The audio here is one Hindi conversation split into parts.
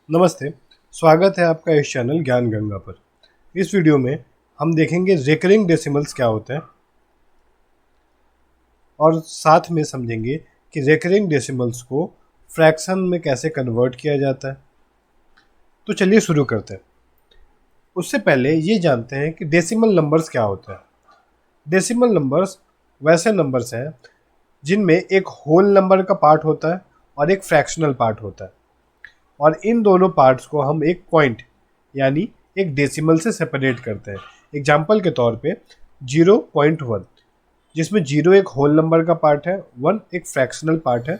नमस्ते। स्वागत है आपका इस चैनल ज्ञान गंगा पर। इस वीडियो में हम देखेंगे रिकरिंग डेसिमल्स क्या होते हैं और साथ में समझेंगे कि रिकरिंग डेसिमल्स को फ्रैक्शन में कैसे कन्वर्ट किया जाता है। तो चलिए शुरू करते हैं। उससे पहले ये जानते हैं कि डेसिमल नंबर्स क्या होते हैं। डेसिमल नंबर्स वैसे नंबर्स हैं जिनमें एक होल नंबर का पार्ट होता है और एक फ्रैक्शनल पार्ट होता है, और इन दोनों पार्ट्स को हम एक पॉइंट यानी एक डेसिमल से सेपरेट करते हैं। एग्जाम्पल के तौर पे 0.1, जिसमें 0 एक होल नंबर का पार्ट है, 1 एक फ्रैक्शनल पार्ट है,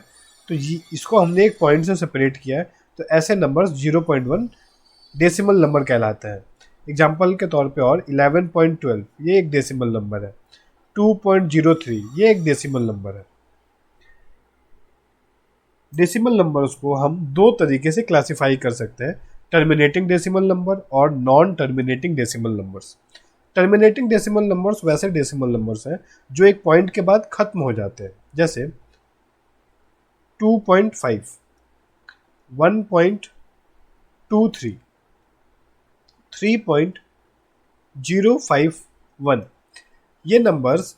तो इसको हमने एक पॉइंट से सेपरेट किया है, तो ऐसे नंबर्स 0.1 डेसिमल नंबर कहलाते हैं। एग्जाम्पल के तौर पे और 11.12 ये एक डेसिमल नंबर है, 2.03 ये एक डेसिमल नंबर है। डेसिमल नंबर्स को हम दो तरीके से क्लासिफाई कर सकते हैं, टर्मिनेटिंग डेसिमल नंबर और non terminating decimal numbers. Terminating decimal numbers वैसे डेसिमल नंबर्स हैं जो एक पॉइंट के बाद खत्म हो जाते हैं, जैसे 2.5, 1.23, 3.051। ये नंबर्स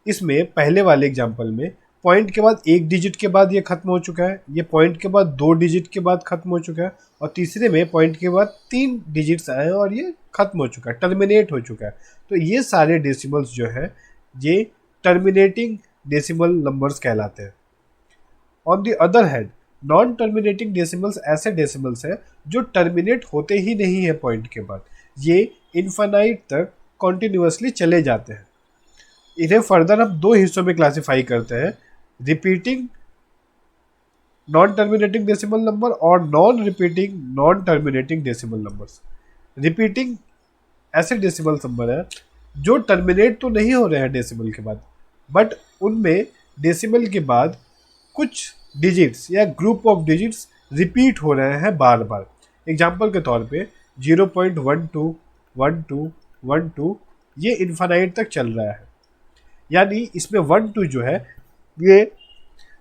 इसमें पहले वाले एग्जाम्पल में पॉइंट के बाद एक डिजिट के बाद ये खत्म हो चुका है, ये पॉइंट के बाद दो डिजिट के बाद खत्म हो चुका है, और तीसरे में पॉइंट के बाद तीन डिजिट्स आए हैं और ये खत्म हो चुका है, टर्मिनेट हो चुका है। तो ये सारे डेसिमल्स जो है ये टर्मिनेटिंग डेसिमल नंबर्स कहलाते हैं। On the other hand non terminating decimals ऐसे डेसिमल्स हैं जो टर्मिनेट होते ही नहीं है पॉइंट के बाद, ये इन्फानाइट तक कॉन्टिन्यूसली चले जाते हैं। इन्हें फर्दर हम दो हिस्सों में क्लासिफाई करते हैं, repeating non terminating decimal number और non repeating non terminating decimal numbers. Repeating ऐसे डेसिमल नंबर है जो टर्मिनेट तो नहीं हो रहे हैं डेसिमल के बाद, बट उनमें डेसिमल के बाद कुछ डिजिट्स या ग्रुप ऑफ डिजिट्स रिपीट हो रहे हैं बार बार। एग्जाम्पल के तौर पे 0.12, 12, 12 ये इन्फानाइट तक चल रहा है, यानी इसमें 1-2 जो है ये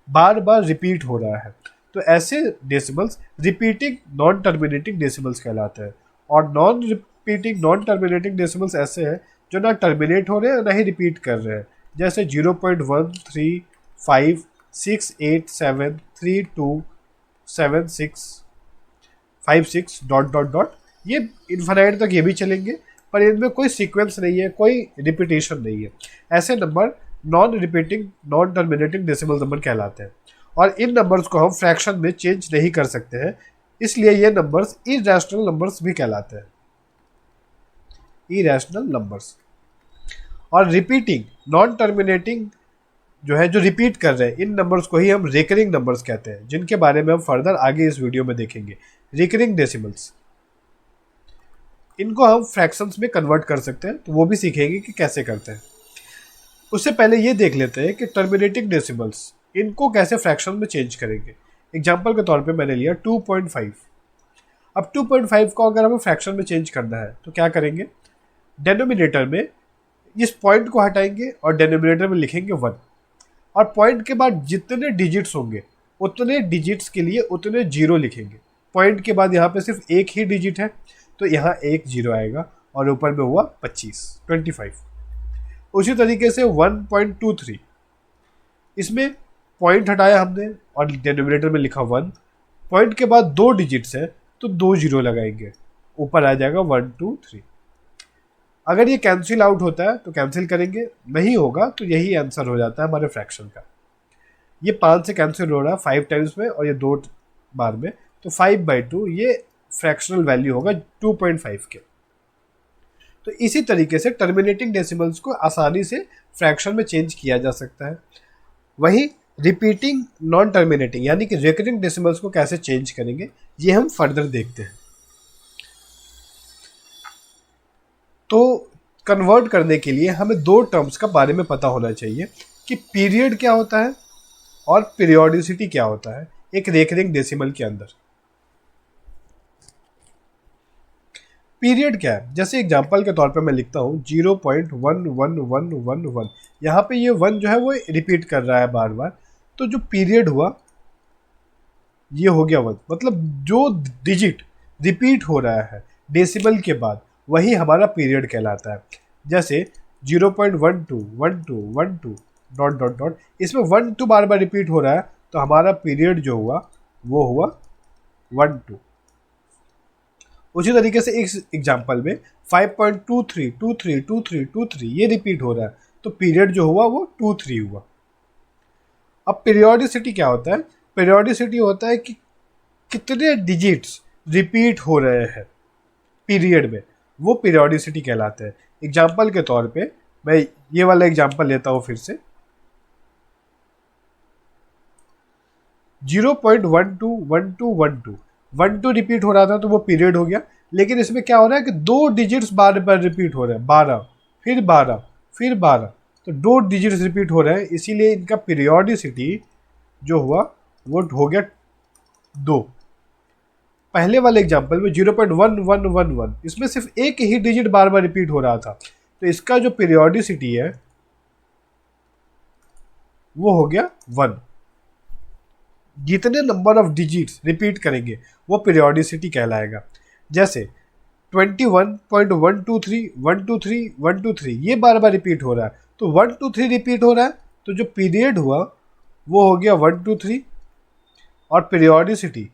बार बार रिपीट हो रहा है। तो ऐसे decimals repeating non terminating decimals कहलाते हैं, और non repeating non terminating decimals ऐसे हैं जो ना टर्मिनेट हो रहे हैं ना ही रिपीट कर रहे हैं, जैसे 0.135687327656 डॉट डॉट डॉट। ये इन्फानाइट तक ये भी चलेंगे, पर इनमें कोई सीक्वेंस नहीं है, कोई रिपीटेशन नहीं है। ऐसे number non repeating non terminating decimal number कहलाते हैं, और इन नंबर्स को हम फ्रैक्शन में चेंज नहीं कर सकते हैं, इसलिए ये नंबर्स इरैशनल नंबर्स भी कहलाते हैं, इरैशनल नंबर्स। और रिपीटिंग नॉन टर्मिनेटिंग जो है, जो रिपीट कर रहे हैं, इन नंबर्स को ही हम रिकरिंग नंबर्स कहते हैं, जिनके बारे में हम फर्दर आगे इस वीडियो में देखेंगे। रिकरिंग डेसिमल्स, इनको हम फ्रैक्शंस में कन्वर्ट कर सकते हैं, तो वो भी सीखेंगे कि कैसे करते हैं। उससे पहले ये देख लेते हैं कि टर्मिनेटिंग डेसिमल्स इनको कैसे फ्रैक्शन में चेंज करेंगे। एग्जाम्पल के तौर पे मैंने लिया 2.5। अब 2.5 को अगर हमें फ्रैक्शन में चेंज करना है तो क्या करेंगे, डेनोमिनेटर में इस पॉइंट को हटाएंगे और डेनोमिनेटर में लिखेंगे 1, और पॉइंट के बाद जितने डिजिट्स होंगे उतने डिजिट्स के लिए उतने जीरो लिखेंगे। पॉइंट के बाद यहाँ पे सिर्फ एक ही डिजिट है, तो यहाँ एक जीरो आएगा, और ऊपर में हुआ 25। उसी तरीके से 1.23, इसमें पॉइंट हटाया हमने और डिनोमिनेटर में लिखा 1, पॉइंट के बाद दो डिजिट्स है तो दो जीरो लगाएंगे, ऊपर आ जाएगा 1, 2, 3। अगर ये कैंसिल आउट होता है तो कैंसिल करेंगे, नहीं होगा तो यही आंसर हो जाता है हमारे फ्रैक्शन का। ये 5 से कैंसिल हो रहा है 5 टाइम्स में और ये 2 बार में, तो 5/2 ये फ्रैक्शनल वैल्यू होगा 2.5 के। तो इसी तरीके से टर्मिनेटिंग डेसिमल्स को आसानी से फ्रैक्शन में चेंज किया जा सकता है। वहीं रिपीटिंग नॉन टर्मिनेटिंग यानी कि रिकरिंग डेसिमल्स को कैसे चेंज करेंगे, ये हम फर्दर देखते हैं। तो कन्वर्ट करने के लिए हमें दो टर्म्स का बारे में पता होना चाहिए कि पीरियड क्या होता है और पीरियोडिसिटी क्या होता है एक रिकरिंग डेसिमल के अंदर। पीरियड क्या है, जैसे एग्जांपल के तौर पे मैं लिखता हूँ 0.11111, यहाँ पे ये 1 जो है वो रिपीट कर रहा है बार बार, तो जो पीरियड हुआ ये हो गया 1, मतलब जो डिजिट रिपीट हो रहा है डेसिमल के बाद, वही हमारा पीरियड कहलाता है। जैसे 0.12 डॉट डॉट डॉट, इसमें 1 2 बार बार रिपीट हो रहा है, तो हमारा पीरियड जो हुआ वो हुआ 1 2। उसी तरीके से इस एग्जाम्पल में 5.23 ये रिपीट हो रहा है, तो पीरियड जो हुआ वो 2 3 हुआ। अब पीरियोडिसिटी क्या होता है? पीरियोडिसिटी होता है कि कितने डिजिट्स रिपीट हो रहे हैं पीरियड में, वो पीरियोडिसिटी कहलाते हैं। एग्जाम्पल के तौर पे मैं ये वाला एग्जाम्पल लेता हूँ फिर से, 0.12 रिपीट हो रहा था तो वो पीरियड हो गया। लेकिन इसमें क्या हो रहा है कि 2 डिजिट्स बार बार रिपीट हो रहे हैं, 12 फिर 12 फिर 12, तो 2 डिजिट्स रिपीट हो रहे हैं, इसीलिए इनका पीरियोडिसिटी जो हुआ वो हो गया 2। पहले वाले एग्जाम्पल में 0.1111, इसमें सिर्फ एक ही डिजिट बार बार रिपीट हो रहा था, तो इसका जो पीरियोडिसिटी है वो हो गया 1। जितने नंबर ऑफ डिजिट्स रिपीट करेंगे वो पीरियोडिसिटी कहलाएगा। जैसे 21.123 ये बार बार रिपीट हो रहा है, तो 1 2 3 रिपीट हो रहा है, तो जो पीरियड हुआ वो हो गया 1 2 3, और पीरियोडिसिटी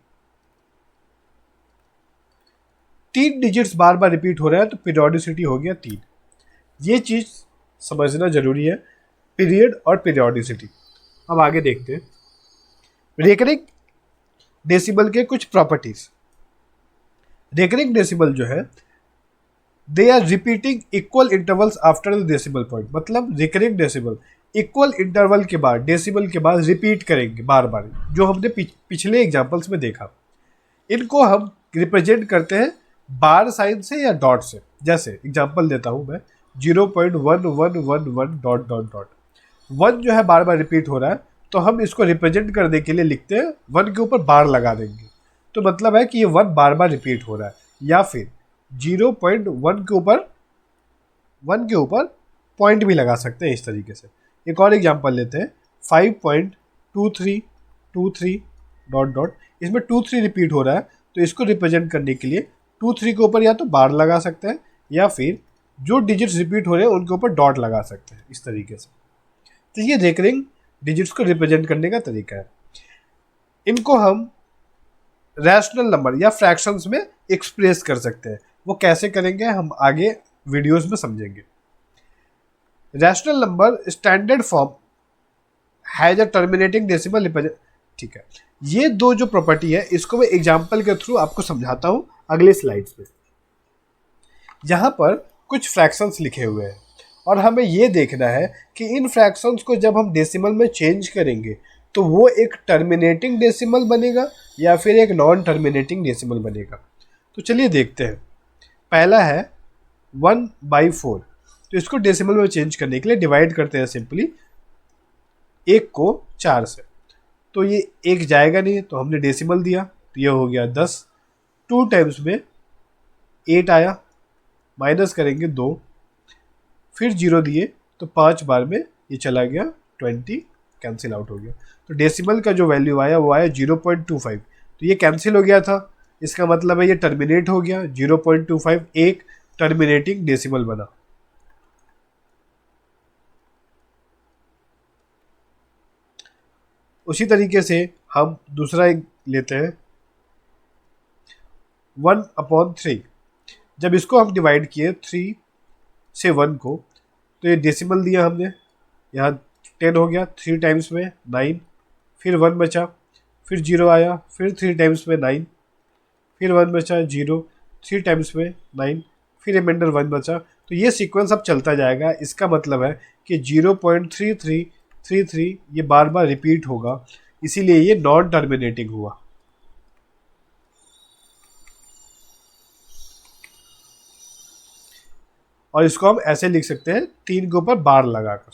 3 डिजिट्स बार बार रिपीट हो रहा है, तो पीरियोडिसिटी हो गया 3। ये चीज़ समझना जरूरी है, पीरियड और पीरियोडिसिटी। अब आगे देखते हैं रेकरिंग डेसिमल के कुछ प्रॉपर्टीज। रेकरिंग डेसिमल जो है, they are repeating equal intervals after the decimal point. मतलब रिकरिंग डेसिमल इक्वल इंटरवल के बाद, डेसिमल के बाद रिपीट करेंगे बार बार, जो हमने पिछले एग्जाम्पल्स में देखा। इनको हम रिप्रेजेंट करते हैं बार साइन से या डॉट से। जैसे एग्जाम्पल देता हूं मैं, 0.1111 डॉट डॉट डॉट। 1 जो है बार बार रिपीट हो रहा है, तो हम इसको रिप्रेजेंट करने के लिए लिखते हैं 1 के ऊपर बार लगा देंगे, तो मतलब है कि ये 1 बार बार रिपीट हो रहा है। या फिर 0.1 के ऊपर पॉइंट भी लगा सकते हैं इस तरीके से। एक और एग्जांपल लेते हैं, 5.2323 डॉट डॉट। इसमें 2 3 रिपीट हो रहा है, तो इसको रिप्रेजेंट करने के लिए 2 3 के ऊपर या तो बार लगा सकते हैं, या फिर जो डिजिट्स रिपीट हो रहे हैं उनके ऊपर डॉट लगा सकते हैं इस तरीके से। तो ये रेकरिंग डिजिट्स को रिप्रेजेंट करने का तरीका है। इनको हम रैशनल नंबर या फ्रैक्शंस में एक्सप्रेस कर सकते हैं। वो कैसे करेंगे हम आगे वीडियोस में समझेंगे। Rational number standard form has a terminating decimal represent. ठीक है, ये दो जो प्रॉपर्टी है इसको मैं एग्जांपल के थ्रू आपको समझाता हूं अगले स्लाइड्स में। जहां पर कुछ फ्रैक्शंस लिखे हुए हैं और हमें ये देखना है कि इन फ्रैक्शंस को जब हम डेसिमल में चेंज करेंगे तो वो एक टर्मिनेटिंग डेसिमल बनेगा या फिर एक नॉन टर्मिनेटिंग डेसिमल बनेगा। तो चलिए देखते हैं। पहला है 1/4, तो इसको डेसिमल में चेंज करने के लिए डिवाइड करते हैं सिंपली 1 को 4 से। तो ये 1 जाएगा नहीं, तो हमने डेसिमल दिया, तो ये हो गया 10। 2 टाइम्स में 8 आया, माइनस करेंगे 2, फिर 0 दिए तो 5 बार में ये चला गया 20, कैंसिल आउट हो गया। तो डेसिमल का जो वैल्यू आया वो आया 0.25, तो ये कैंसिल हो गया था, इसका मतलब है ये टर्मिनेट हो गया। 0.25 एक टर्मिनेटिंग डेसिमल बना। उसी तरीके से हम दूसरा एक लेते हैं 1/3। जब इसको हम डिवाइड किए 3 से 1 को, तो ये डेसिमल दिया हमने, यहाँ 10 हो गया, 3 टाइम्स में 9, फिर 1 बचा, फिर 0 आया, फिर 3 टाइम्स में 9, फिर 1 बचा, 0, 3 टाइम्स में 9, फिर रिमाइंडर 1 बचा। तो ये सीक्वेंस अब चलता जाएगा। इसका मतलब है कि 0.3333 ये बार बार रिपीट होगा, इसीलिए ये नॉन टर्मिनेटिंग हुआ। और इसको हम ऐसे लिख सकते हैं 3 के ऊपर बार लगाकर।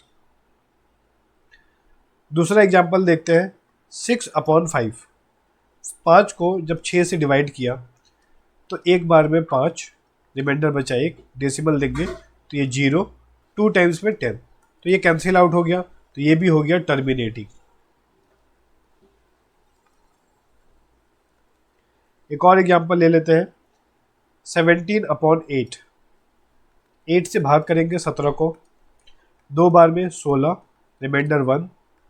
दूसरा एग्जाम्पल देखते हैं 6/5। 5 को जब 6 से डिवाइड किया तो एक बार में 5, रिमाइंडर बचा 1, डेसिमल देंगे तो ये 0, 2 टाइम्स में 10, तो ये कैंसिल आउट हो गया, तो ये भी हो गया टर्मिनेटिंग। एक और एग्जाम्पल ले लेते हैं 17/8, 8 से भाग करेंगे 17 को, 2 बार में 16, रिमाइंडर 1,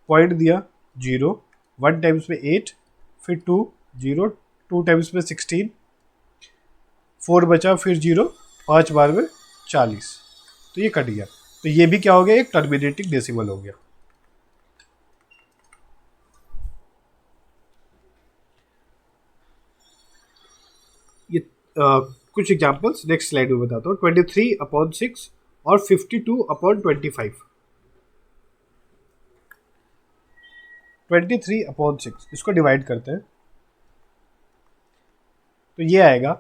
पॉइंट दिया 0, 1 टाइम्स में 8, फिर 2 0, 2 टाइम्स में 16, 4 बचा, फिर 0, 5 बार में 40, तो ये कट गया। तो ये भी क्या हो गया, एक टर्मिनेटिंग डेसिमल हो गया। ये कुछ एग्जांपल्स नेक्स्ट स्लाइड में बताता हूँ। 23/6 और 52/25। 23/6 इसको डिवाइड करते हैं तो ये आएगा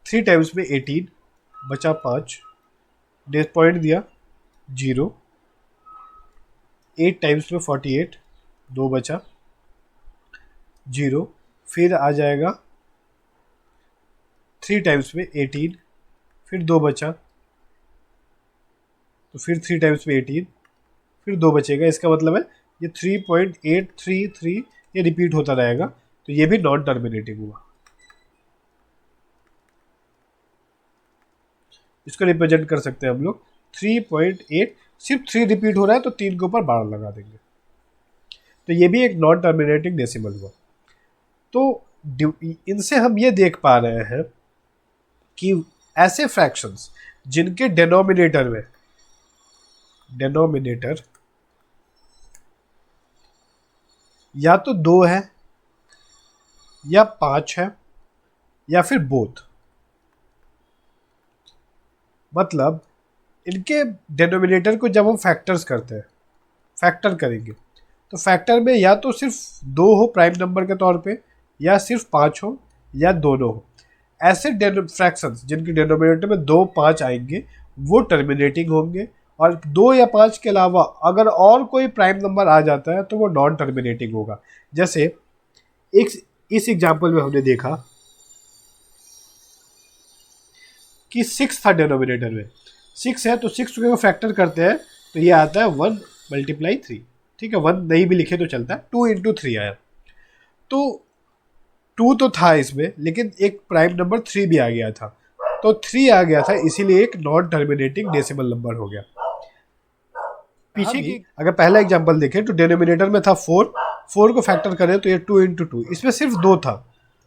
3 टाइम्स में 18, बचा 5, डेथ पॉइंट दिया 0, 8 टाइम्स में 48, 2 बचा 0, फिर आ जाएगा 3 टाइम्स में 18, फिर 2 बचा, तो फिर 3 टाइम्स में 18, फिर 2 बचेगा। इसका मतलब है ये 3.833 ये रिपीट होता रहेगा, तो ये भी नॉन टर्मिनेटिंग हुआ। इसको रिप्रेजेंट कर सकते हैं हम लोग 3.8, सिर्फ 3 रिपीट हो रहा है तो 3 के ऊपर 12 लगा देंगे, तो ये भी एक नॉन टर्मिनेटिंग डेसिमल हुआ। तो इनसे हम ये देख पा रहे हैं कि ऐसे फ्रैक्शंस जिनके डिनोमिनेटर या तो 2 है या 5 है या फिर बोथ, मतलब इनके डिनोमिनेटर को जब हम फैक्टर करेंगे तो फैक्टर में या तो सिर्फ 2 हो प्राइम नंबर के तौर पे, या सिर्फ 5 हो, या दोनों हो। ऐसे फ्रैक्शंस जिनके डिनोमिनेटर में 2 5 आएंगे वो टर्मिनेटिंग होंगे, और 2 या 5 के अलावा अगर और कोई प्राइम नंबर आ जाता है तो वो नॉन टर्मिनेटिंग होगा। जैसे इस एग्जाम्पल में हमने देखा कि 6 था डिनोमिनेटर में, 6 है तो 6 को फैक्टर करते हैं तो ये आता है 1 × 3, ठीक है, 1 नहीं भी लिखे तो चलता है, 2 × 3 आया। तो 2 तो था इसमें, लेकिन एक प्राइम नंबर 3 भी आ गया था, तो 3 आ गया था, इसीलिए एक नॉन टर्मिनेटिंग डेसिमल नंबर हो गया। पीछे की अगर पहला एग्जांपल देखें तो डिनोमिनेटर में था 4 को फैक्टर करें तो ये 2 × 2, इसमें सिर्फ 2 था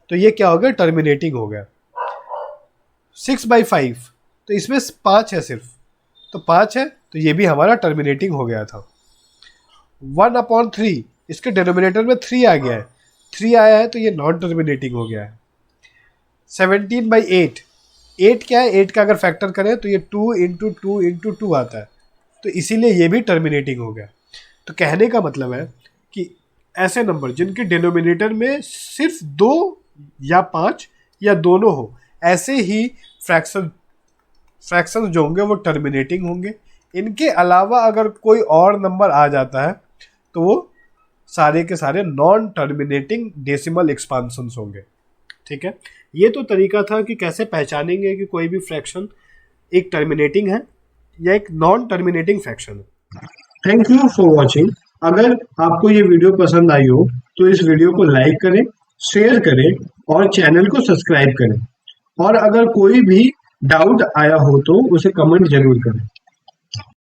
तो ये क्या हो गया, टर्मिनेटिंग हो गया। 6/5 तो इसमें 5 है सिर्फ, तो 5 है तो ये भी हमारा टर्मिनेटिंग हो गया था। 1/3 इसके डिनोमिनेटर में 3 आ गया है, 3 आया है तो ये नॉन टर्मिनेटिंग हो गया है। 17/8, 8 क्या है, 8 का अगर फैक्टर करें तो ये 2 × 2 × 2 आता है, तो इसीलिए ये भी टर्मिनेटिंग हो गया। तो कहने का मतलब है कि ऐसे नंबर जिनके डिनोमिनेटर में सिर्फ 2 या 5 या दोनों हो, ऐसे ही फ्रैक्शन जो होंगे वो टर्मिनेटिंग होंगे। इनके अलावा अगर कोई और नंबर आ जाता है तो वो सारे के सारे नॉन टर्मिनेटिंग डेसिमल एक्सपांशंस होंगे। ठीक है, ये तो तरीका था कि कैसे पहचानेंगे कि कोई भी फ्रैक्शन एक टर्मिनेटिंग है या एक नॉन टर्मिनेटिंग फ्रैक्शन है। Thank you for watching. अगर आपको ये वीडियो पसंद आई हो तो इस वीडियो को लाइक करें, शेयर करें और चैनल को सब्सक्राइब करें। और अगर कोई भी डाउट आया हो तो उसे कमेंट जरूर करें।